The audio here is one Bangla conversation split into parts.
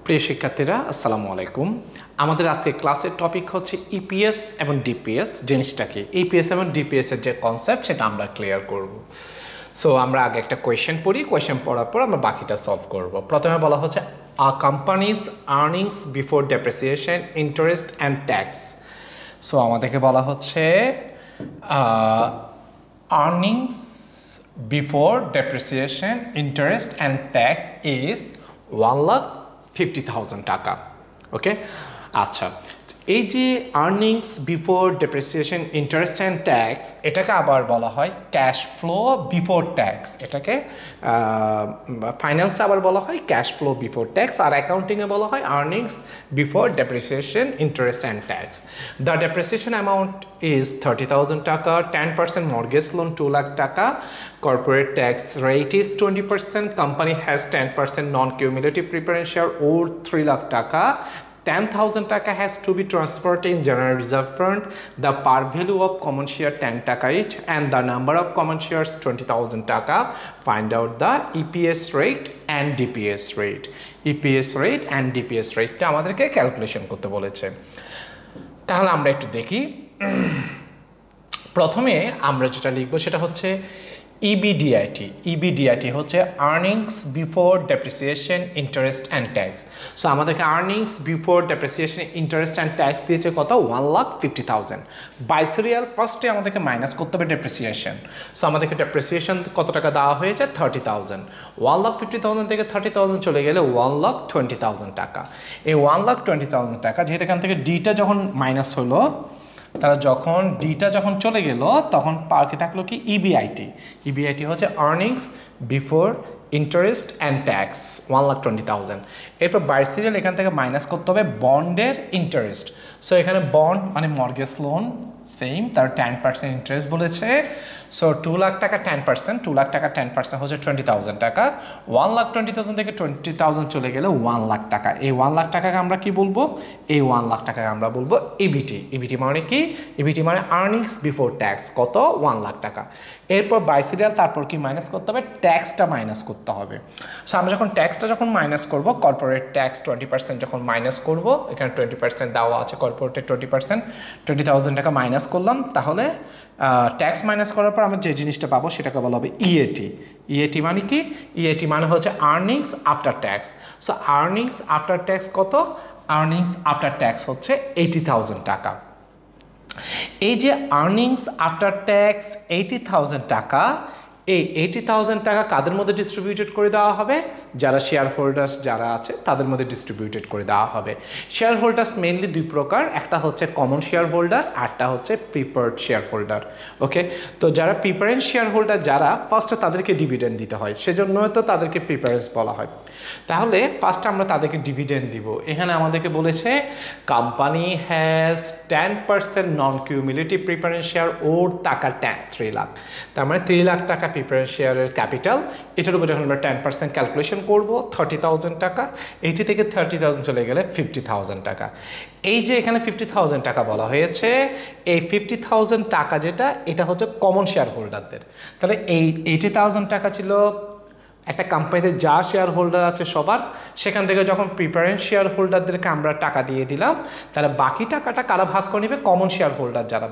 প্রিয় শিক্ষার্থীরা আসসালামু আলাইকুম। আমাদের আজকে ক্লাসের টপিক হচ্ছে ইপিএস এবং ডিপিএস জিনিসটা কি। ইপিএস এবং ডিপিএস এর যে কনসেপ্ট সেটা আমরা ক্লিয়ার করব। সো আমরা আগে একটা কোয়েশ্চেন পড়ি, কোয়েশ্চেন পড়ার পর আমরা বাকিটা সলভ করব। প্রথমে বলা হচ্ছে a company's earnings before depreciation interest and tax. So আমাদেরকে বলা হচ্ছে earnings before depreciation interest and tax is 1,50,000 টাকা। ওকে, আচ্ছা, এই যে earnings before depreciation interest and tax, এটাকে আবার বলা হয় ক্যাশ ফ্লো বিফোর ট্যাক্স। এটাকে ফাইন্যান্সে আবার বলা হয় ক্যাশ ফ্লো বিফোর ট্যাক্স, আর অ্যাকাউন্টিংয়ে বলা হয় earnings before depreciation interest and tax. The depreciation amount is 30,000 টাকা, 10% mortgage loan 2 lakh টাকা, corporate tax rate is 20%, company has 10% non-cumulative preference share or 3 lakh টাকা, 10,000 টাকা has to be transferred in general reserve fund, the par value of common share 10 টাকা each and the number of common shares 20,000 টাকা. Find out the EPS rate and DPS rate. EPS rate and DPS rate টা আমাদেরকে ক্যালকুলেশন করতে বলেছে। তাহলে আমরা একটু দেখি। প্রথমে আমরা যেটা লিখবো সেটা হচ্ছে ইবিডিআইটি। ইবিডিআইটি হচ্ছে earnings before depreciation interest and tax. So আমাদেরকে earnings before depreciation interest and tax দিয়েছে কত? 1,50,000। বাই সিরিয়াল ফার্স্টে আমাদেরকে মাইনাস করতে হবে ডেপ্রিসিয়েশন। সো আমাদেরকে ডেপ্রিসিয়েশন কত টাকা দেওয়া হয়েছে? 30,000। 1,50,000 থেকে 30,000 চলে গেলে 1,20,000 টাকা। এই 1,20,000 টাকা যেহেতু এখান থেকে ডিটা যখন মাইনাস হলো, তারা যখন ডিটা যখন চলে গেল তখন পার্কে থাকলো কি? ইবিআইটি। ইবিআইটি হচ্ছে earnings before interest and tax 1,20,000। এরপর বাই সিরিয়াল এখান থেকে মাইনাস করতে হবে বন্ডের ইন্টারেস্ট। সো এখানে বন্ড মানে মর্গেজ লোন সেম, তার 10% ইন্টারেস্ট বলেছে। সো 2 লাখ টাকা 10%, 2 লাখ টাকা 10% হচ্ছে 20,000 টাকা। 1,20,000 থেকে 20,000 চলে গেলে 1 লাখ টাকা। এই 1 লাখ টাকাকে আমরা কি বলবো? এই 1 লাখ টাকাকে আমরা বলবো ইবিটি। ইবিটি মানে কি? ইবিটি মানে আর্নিংস বিফোর ট্যাক্স। কত? 1 লাখ টাকা। এরপর বাই সিরিয়াল তারপর কি মাইনাস করতে হবে? ট্যাক্সটা মাইনাস করতে হবে। সো আমরা যখন ট্যাক্সটা যখন মাইনাস করব, কর্পোরেট ট্যাক্স 20% যখন মাইনাস করব, এখানে 20% দেওয়া আছে কর্পোরেটের 20%, 20,000 টাকা মাইনাস করলাম, তাহলে ট্যাক্স মাইনাস করার পর আমরা যে জিনিসটা পাবো সেটাকে বলা হবে ইএটি। ইএটি মানে কি? ইএটি মানে হচ্ছে earnings after tax. So earnings after tax কত? আর্নিংস আফটার ট্যাক্স হচ্ছে 80,000 টাকা। এই যে আর্নিংস আফটার ট্যাক্স 80,000 টাকা, এই 80,000 টাকা কাদের মধ্যে ডিস্ট্রিবিউটেড করে দেওয়া হবে? যারা শেয়ার হোল্ডার্স যারা আছে তাদের মধ্যে ডিস্ট্রিবিউটেড করে দেওয়া হবে। শেয়ার হোল্ডার্স মেইনলি দুই প্রকার, একটা হচ্ছে কমন শেয়ার হোল্ডার, আরটা হচ্ছে প্রিফার্ড শেয়ার হোল্ডার। ওকে, তো যারা প্রিফারেন্স শেয়ার হোল্ডার যারা, ফার্স্টে তাদেরকে ডিভিডেন্ড দিতে হয়, সেজন্য তো তাদেরকে প্রিফারেন্স বলা হয়। তাহলে ফার্স্টে আমরা তাদেরকে ডিভিডেন্ড দিব। এখানে আমাদেরকে বলেছে company has 10% non cumulative preference share ওর টাকা 3 লাখ। তার মানে 3 লাখ টাকা প্রিফারেন্স শেয়ারের ক্যাপিটাল। এটার উপর যখন আমরা 10% ক্যালকুলেশন করব 30,000 টাকা, 80 থেকে 30,000 চলে গেলে 50,000 টাকা। এই যে এখানে 50,000 টাকা বলা হয়েছে, এই 50,000 টাকা যেটা, এটা হচ্ছে কমন শেয়ার হোল্ডারদের। তাহলে এই 80,000 টাকা ছিল একটা কোম্পানিতে যা শেয়ার হোল্ডার আছে সবার, সেখান থেকে যখন প্রিফারেন্স শেয়ার হোল্ডারদেরকে আমরা টাকা দিয়ে দিলাম, তাহলে বাকি টাকাটা কারা ভাগ করে নেবে? কমন শেয়ার হোল্ডার যারা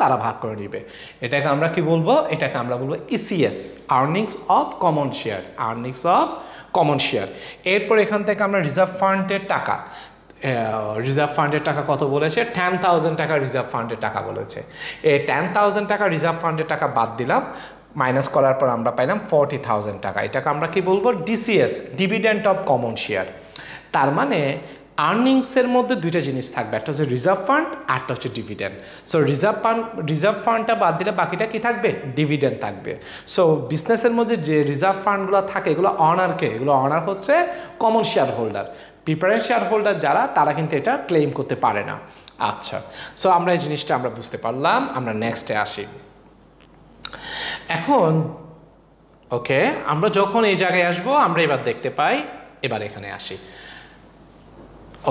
তারা ভাগ করে নেবে। এটাকে আমরা কি বলবো? এটাকে আমরা বলবো ECS, earnings of common share. Earnings of common share. এরপর এখান থেকে আমরা রিজার্ভ ফান্ডের টাকা, রিজার্ভ ফান্ডের টাকা কত বলেছে? 10,000 টাকা রিজার্ভ ফান্ডের টাকা বলেছে। এই 10,000 টাকা রিজার্ভ ফান্ডের টাকা বাদ দিলাম, মাইনাস করার পর আমরা পাইলাম 40,000 টাকা। এটাকে আমরা কি বলবো? DCs, dividend of common share. তার মানে আর্নিংসের মধ্যে দুইটা জিনিস থাকবে, একটা হচ্ছে রিজার্ভ ফান্ড, আরটা হচ্ছে ডিভিডেন্ড। সো রিজার্ভ ফান্ডটা বাদ দিলে বাকিটা কি থাকবে? ডিভিডেন্ড থাকবে। সো বিজনেসের মধ্যে যে রিজার্ভ ফান্ডগুলো থাকে এগুলো অনারকে, এগুলো অনার হচ্ছে common share holder. Preference share holder যারা, তারা কিন্তু এটা ক্লেম করতে পারে না। আচ্ছা, সো আমরা এই জিনিসটা আমরা বুঝতে পারলাম। আমরা নেক্সটে আসি। এখন ওকে, আমরা যখন এই জায়গায় আসবো, আমরা এবার দেখতে পাই, এবার এখানে আসি।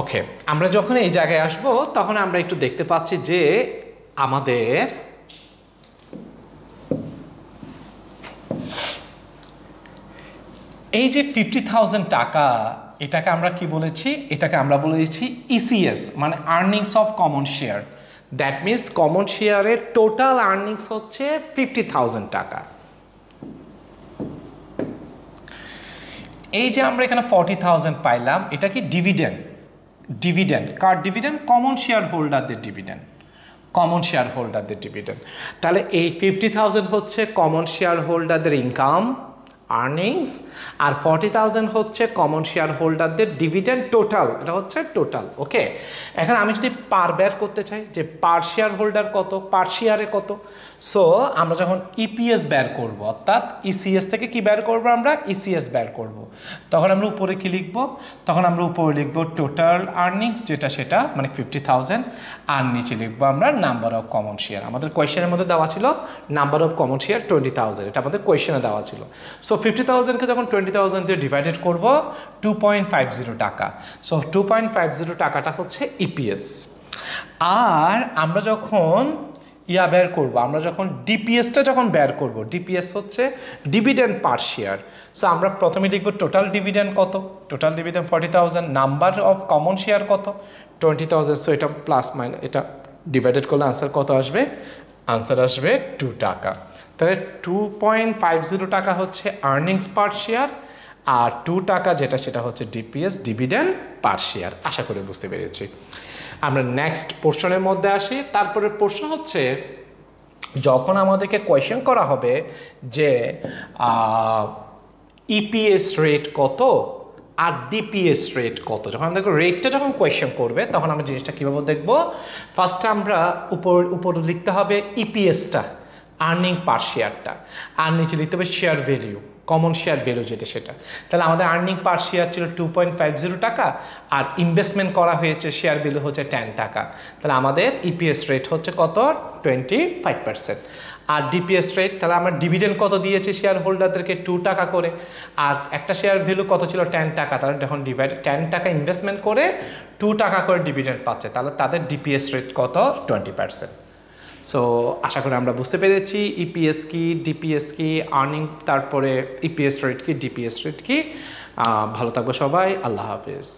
ওকে, আমরা যখন এই জায়গায় আসবো তখন আমরা একটু দেখতে পাচ্ছি যে আমাদের এই যে 50,000 টাকা, এটাকে আমরা কি বলেছি? এটাকে আমরা বলেছি ইসিএস, মানে earnings of common share. That means common শেয়ারের টোটাল আর্নিংস হচ্ছে 50,000 টাকা। এই যে আমরা এখানে 40,000 পাইলাম, এটা কি ডিভিডেন্ড? ডিভিডেন্ড কার ডিভিডেন্ড? কমন শেয়ার হোল্ডারদের ডিভিডেন্ড, কমন শেয়ার হোল্ডারদের ডিভিডেন্ড। তাহলে এই 50,000 হচ্ছে কমন শেয়ার হোল্ডারদের ইনকাম আর্নিংস, আর 40,000 হচ্ছে কমন শেয়ার হোল্ডারদের ডিভিডেন্ড টোটাল, এটা হচ্ছে টোটাল। ওকে, এখন আমি যদি পার বের করতে চাই যে পার শেয়ার হোল্ডার কত, পার শেয়ারে কত, সো আমরা যখন ইপিএস বের করব, অর্থাৎ ইসিএস থেকে কি বের করব? আমরা ইসিএস বের করব। তখন আমরা উপরে কি লিখব? তখন আমরা উপরে লিখব টোটাল আর্নিংস, যেটা সেটা মানে 50,000, আর নিচে লিখবো আমরা নাম্বার অফ কমন শেয়ার। আমাদের কোয়েশ্চেনের মধ্যে দেওয়া ছিল নাম্বার অফ কমন শেয়ার 20,000, এটা আমাদের কোয়েশ্চেনে দেওয়া ছিল। সো 50,000কে যখন 20,000 দিয়ে ডিভাইডেড করব 2.50 টাকা, সো 2.50 টাকাটা হচ্ছে ইপিএস। আর আমরা যখন বের করব, আমরা যখন ডিপিএসটা যখন বের করব, ডিপিএস হচ্ছে ডিভিডেন্ড পার শেয়ার। সো আমরা প্রথমে লিখব টোটাল ডিভিডেন্ড কত, total dividend 40,000, number of common share কত 20,000, সো এটা প্লাস মাইনাস, এটা ডিভাইডেড করলে আনসার কত আসবে? আনসার আসবে 2 টাকা। তাহলে 2.50 টাকা হচ্ছে আর্নিংস পার শেয়ার, আর 2 টাকা যেটা সেটা হচ্ছে ডিপিএস, ডিভিডেন্ড পার শেয়ার। আশা করি বুঝতে পেরেছি। আমরা নেক্সট পোর্শনের মধ্যে আসি। তারপরে প্রশ্ন হচ্ছে, যখন আমাদেরকে কোয়েশ্চেন করা হবে যে ইপিএস রেট কত আর ডিপিএস রেট কত, যখন আমাদের রেটটা যখন কোয়েশ্চেন করবে, তখন আমরা জিনিসটা কীভাবে দেখব? ফার্স্টে আমরা উপরে লিখতে হবে ইপিএসটা, আর্নিং পার শেয়ারটা, আর নিচে লিখতে হবে share value, common share value যেটা সেটা। তাহলে আমাদের আর্নিং পার শেয়ার ছিল 2.50 টাকা, আর ইনভেস্টমেন্ট করা হয়েছে শেয়ার ভ্যালু হচ্ছে 10 টাকা। তাহলে আমাদের ইপিএস রেট হচ্ছে কত? 25%। আর ডিপিএস রেট, তাহলে আমরা ডিভিডেন্ড কত দিয়েছি শেয়ার হোল্ডারদেরকে? 2 টাকা করে, আর একটা শেয়ার ভ্যালু কত ছিল? 10 টাকা। তাহলে যখন 10 টাকা ইনভেস্টমেন্ট করে 2 টাকা করে ডিভিডেন্ড পাচ্ছে, তাহলে তাদের ডিপিএস রেট কত? 20%। সো আশা করি আমরা বুঝতে পেরেছি ইপিএস কি, ডিপিএস কি, আর্নিং, তারপরে ইপিএস রেট কি, ডিপিএস রেট কি। ভালো থাকবো সবাই, আল্লাহ হাফেজ।